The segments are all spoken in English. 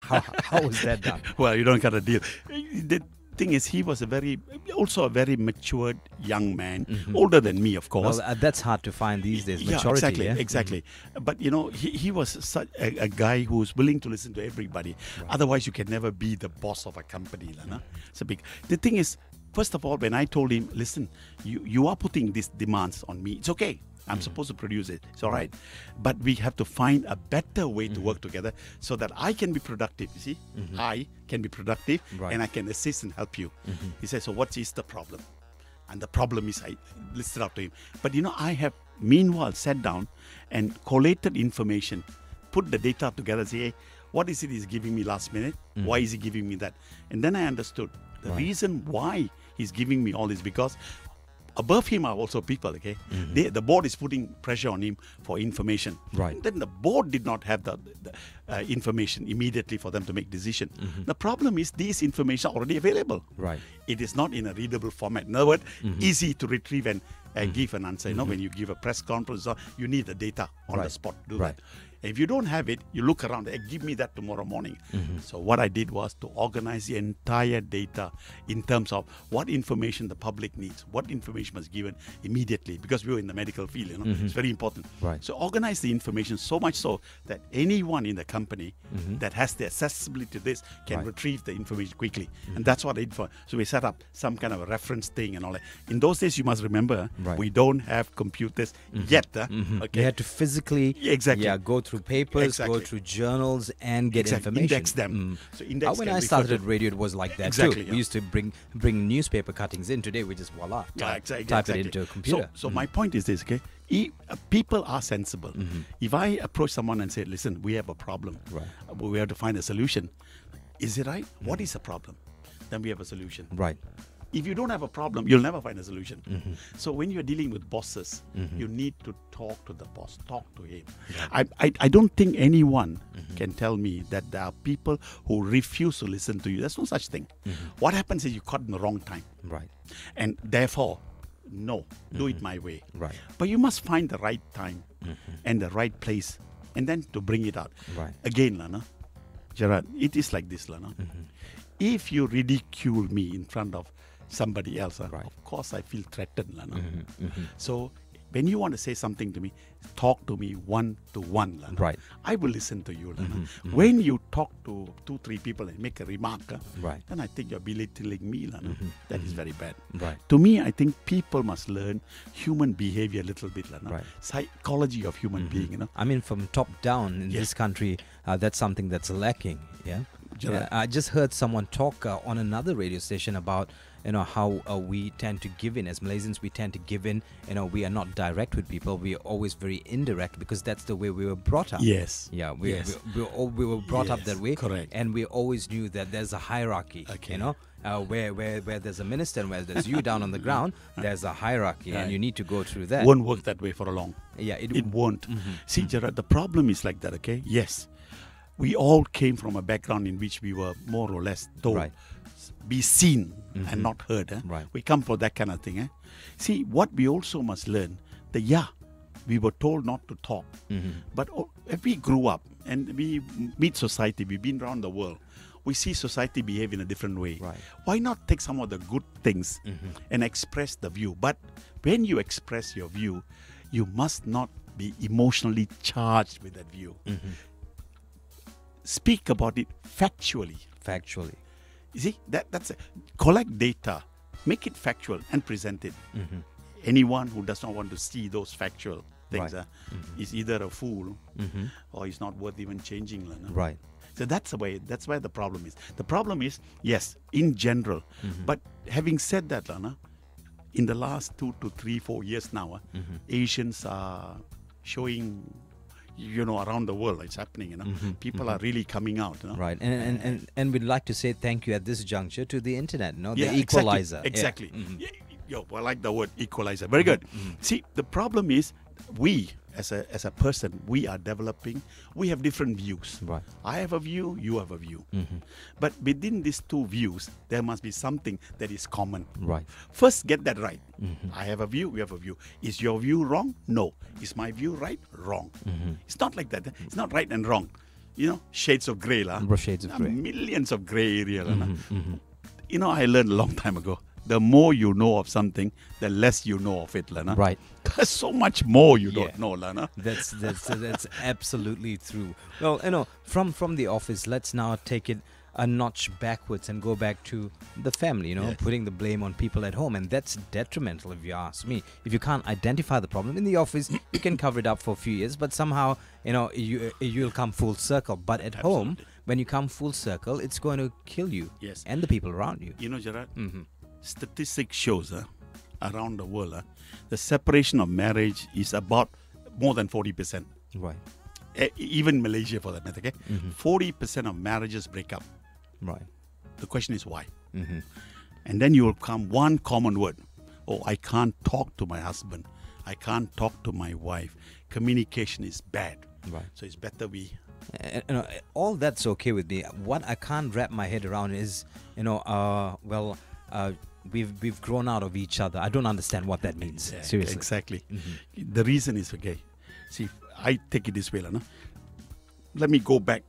How was that done? Well, you don't got a deal. The thing is, he was also a very matured young man, older than me, of course. Well, that's hard to find these days. Yeah, Maturity, exactly, yeah? exactly. But he was such a guy who was willing to listen to everybody. Otherwise, you can never be the boss of a company, Lana. It's a big. The thing is, first of all, when I told him, listen, you are putting these demands on me. It's okay. I'm supposed to produce it. It's all right. But we have to find a better way to work together so that I can be productive. You see, I can be productive and I can assist and help you. He said, so what is the problem? And the problem is, I listed out to him. But I have meanwhile sat down and collated information, put the data together, say, hey, what is it he's giving me last minute? Why is he giving me that? And then I understood the reason why he's giving me all this, because above him are also people, okay? The board is putting pressure on him for information. Right. And then the board did not have the information immediately for them to make decision. The problem is these information are already available. Right. It is not in a readable format. In other words, easy to retrieve and give an answer. When you give a press conference, you need the data on the spot to do that. If you don't have it, you look around, give me that tomorrow morning. So what I did was to organize the entire data in terms of what information the public needs, what information was given immediately, because we were in the medical field, it's very important. Right. So organize the information so much so that anyone in the company that has the accessibility to this can retrieve the information quickly. And that's what I did for. So we set up some kind of a reference thing and all that. In those days, you must remember, we don't have computers yet. Okay. You had to physically go through papers, go through journals, and get information. Index them. So index when I started at radio, it was like that too. We used to bring newspaper cuttings in. Today, we just voila, type it into a computer. So my point is this, okay? People are sensible. If I approach someone and say, listen, we have a problem. We have to find a solution. Is it right? What is the problem? Then we have a solution. Right. If you don't have a problem, you'll never find a solution. So when you're dealing with bosses, you need to talk to the boss, talk to him. I don't think anyone can tell me that there are people who refuse to listen to you. There's no such thing. What happens is you caught in the wrong time. Right. And therefore, no, do it my way. Right. But you must find the right time and the right place and then to bring it out. Right. Again, Lana, Gerard, it is like this, Lana. If you ridicule me in front of somebody else, of course I feel threatened, Lana. So when you want to say something to me, talk to me one-to-one, Lana. Right. I will listen to you, Lana. When you talk to 2-3 people and make a remark, then I think you're belittling me, Lana. That is very bad. Right. To me, I think people must learn human behavior a little bit, Lana. Right. Psychology of human being, I mean, from top down in this country, that's something that's lacking. Yeah. I just heard someone talk on another radio station about how we tend to give in. As Malaysians, we tend to give in. We are not direct with people. We are always very indirect because that's the way we were brought up. Yes. Yeah. We were brought up that way. Correct. And we always knew that there's a hierarchy. Okay. Where there's a minister and where there's you down on the ground, there's a hierarchy, and you need to go through that. Won't work that way for a long. Yeah. It won't. See, Gerard, the problem is like that. Okay. Yes. We all came from a background in which we were more or less told, be seen and not heard. Right. We come for that kind of thing. See, what we also must learn, we were told not to talk. But if we grew up and we meet society, we've been around the world, we see society behave in a different way. Right. Why not take some of the good things and express the view? But when you express your view, you must not be emotionally charged with that view. Speak about it factually. You see, that's it. Collect data, make it factual and present it. Anyone who does not want to see those factual things is either a fool or is not worth even changing. Right. So that's where the problem is. The problem is, yes, in general. But having said that, Lana, in the last 2 to 3, 4 years now, Asians are showing, around the world it's happening, people are really coming out, Right. And we'd like to say thank you at this juncture to the internet, the equalizer. Exactly. I like the word equalizer. Very good. See, the problem is we as a person, we are developing, we have different views. Right. I have a view, you have a view. But within these two views, there must be something that is common. Right. First, get that right. I have a view, we have a view. Is your view wrong? No. Is my view right? Wrong. It's not like that. It's not right and wrong. shades of grey. Shades of grey. Millions of grey area. I learned a long time ago. The more you know of something, the less you know of it. Right. There's so much more you don't know. That's absolutely true. Well, from the office, let's now take it a notch backwards and go back to the family, putting the blame on people at home. And that's detrimental, if you ask me. If you can't identify the problem in the office, you can cover it up for a few years, but somehow, you'll come full circle. But at home, when you come full circle, it's going to kill you and the people around you. Gerard, statistics shows around the world, the separation of marriage is about more than 40%. Right. Even Malaysia, for that matter, 40% of marriages break up. Right. The question is why? And then you will come one common word. Oh, I can't talk to my husband. I can't talk to my wife. Communication is bad. Right. So it's better we... all that's okay with me. What I can't wrap my head around is, we've grown out of each other. I don't understand what that means. Seriously. Exactly. The reason is, see, I take it this way. Let me go back.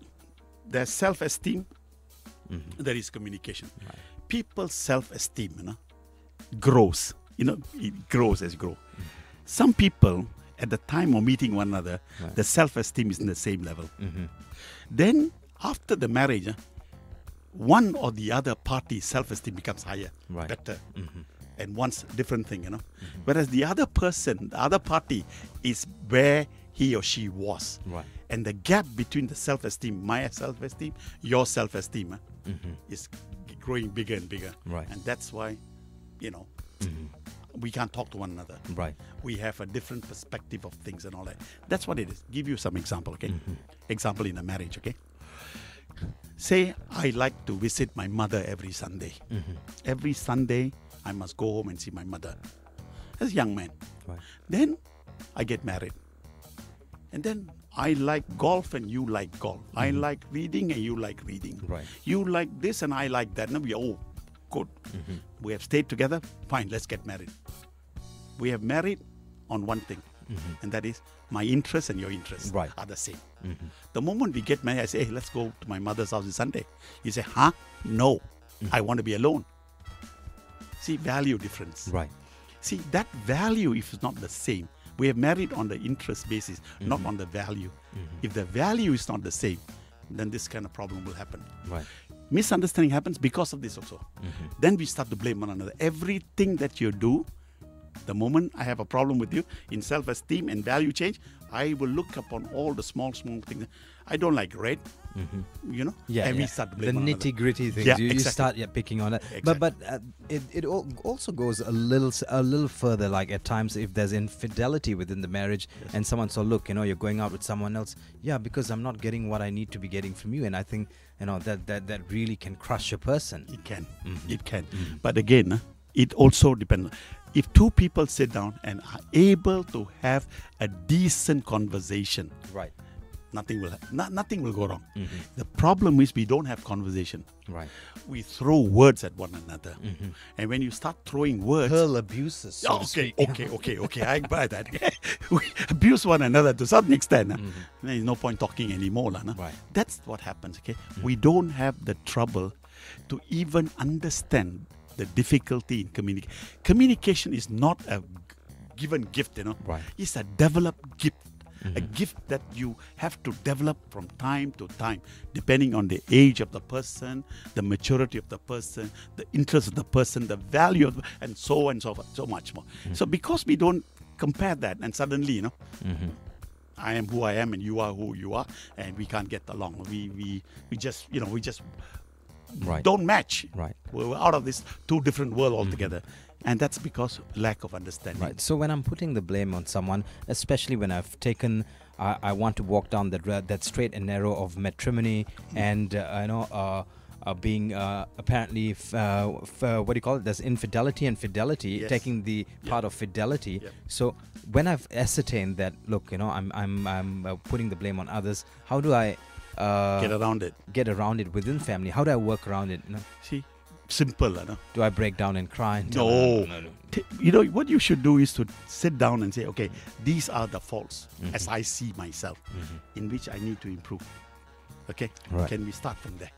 There's self-esteem. There is communication. Right. People's self-esteem grows. It grows as you grow. Some people, at the time of meeting one another, the self-esteem is in the same level. Then, after the marriage, one or the other party's self-esteem becomes higher, better, and wants different thing, Whereas the other person, the other party, is where he or she was. Right. And the gap between the self-esteem, my self-esteem, your self-esteem, is growing bigger and bigger. Right. And that's why, we can't talk to one another. Right. We have a different perspective of things and all that. That's what it is. Give you some example, Example in a marriage, Say I like to visit my mother every Sunday. Every Sunday, I must go home and see my mother. As a young man. Right. Then I get married. And then I like golf and you like golf. I like reading and you like reading. Right. You like this and I like that. And we are good. We have stayed together. Fine, let's get married. We have married on one thing. And that is my interests and your interests are the same. The moment we get married, I say, hey, let's go to my mother's house this Sunday. You say, huh? No, I want to be alone. See, value difference. Right. See, that value is not the same. We have married on the interest basis, not on the value. If the value is not the same, then this kind of problem will happen. Right. Misunderstanding happens because of this also. Then we start to blame one another. Everything that you do, the moment I have a problem with you in self-esteem and value change, I will look upon all the small things. I don't like red, and we start to blame one another. The nitty-gritty things. You start picking on it. Exactly. But it also goes a little further. Like at times, if there's infidelity within the marriage, and someone look, you're going out with someone else. Yeah, because I'm not getting what I need to be getting from you, and I think that really can crush a person. It can. It can. But again, it also depends. If two people sit down and are able to have a decent conversation, right, nothing will go wrong. The problem is we don't have conversation. Right. We throw words at one another, and when you start throwing words, hurl abuses. So to speak. Okay, I buy that. We abuse one another to some extent. There's no point talking anymore. Right. That's what happens. We don't have the trouble to even understand the difficulty in communication. Communication is not a given gift, Right. It's a developed gift. A gift that you have to develop from time to time, depending on the age of the person, the maturity of the person, the interest of the person, the value of, and so on and so forth, so much more. So because we don't compare that, and suddenly, I am who I am and you are who you are, and we can't get along. We just right. don't match. Right. We're out of this two different world altogether. And that's because lack of understanding. Right. So when I'm putting the blame on someone, especially when I've taken, I want to walk down that straight and narrow of matrimony and being apparently what do you call it? There's infidelity and fidelity. Yes. Taking the part of fidelity. Yep. So when I've ascertained that, look, I'm putting the blame on others. How do I get around it? Get around it within family. How do I work around it? See. Simple, Do I break down and cry? And no. What you should do is to sit down and say, okay, these are the faults as I see myself, in which I need to improve. Okay, Right. can we start from there?